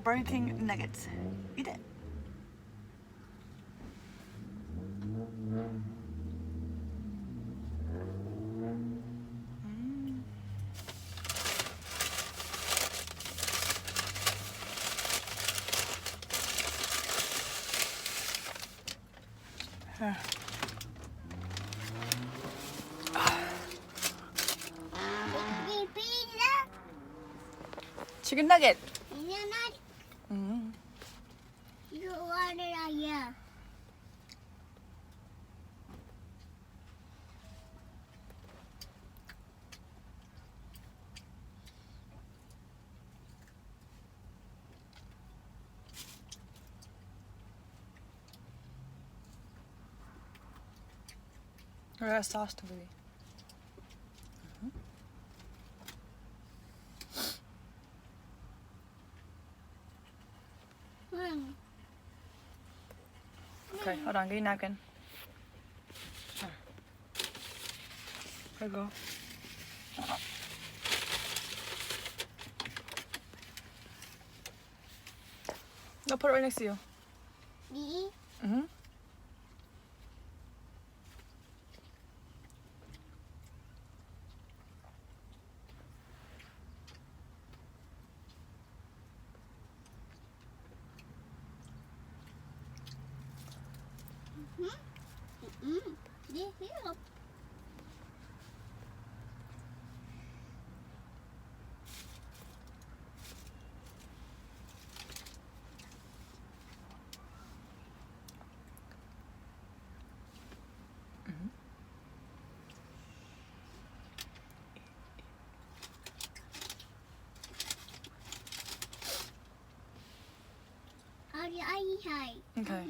Burger King nuggets. Eat it. Here. Chicken nugget. Mm. You want it on here. Or that sauce to be. Okay, hold on. Get your napkin. Here you go. No, put it right next to you. Me? Mm-hmm. This here. Okay.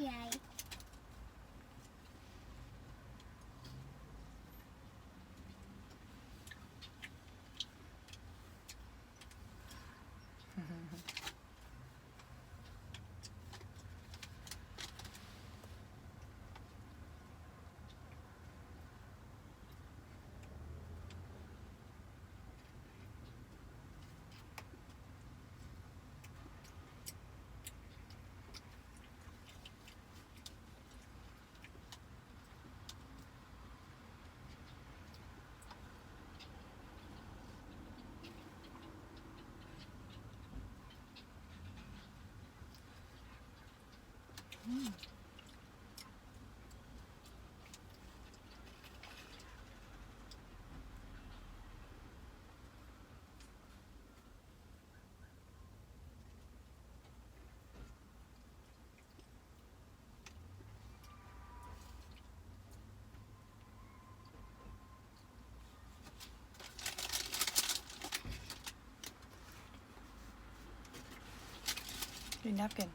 Your napkin.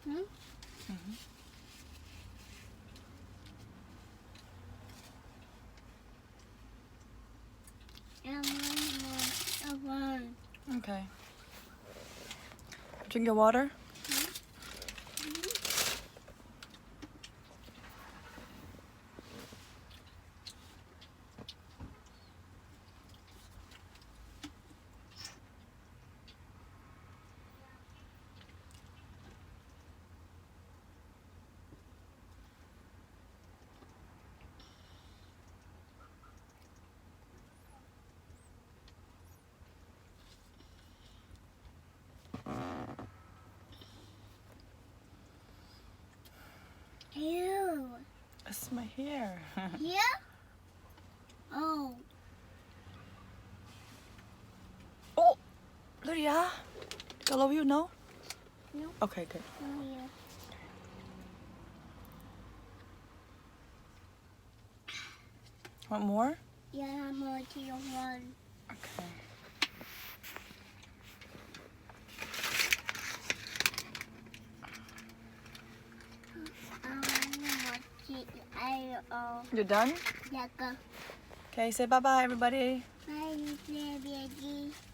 Hmm? Mm-hmm. Okay. Drink your water. Ew. That's my hair. Yeah? Oh. Oh, Lydia. I love you, no? No. Okay, good. Oh, yeah. Want more? Yeah, I'm going to your one. Okay. You're done? Yeah, go. Okay, say bye-bye, everybody. Bye, baby.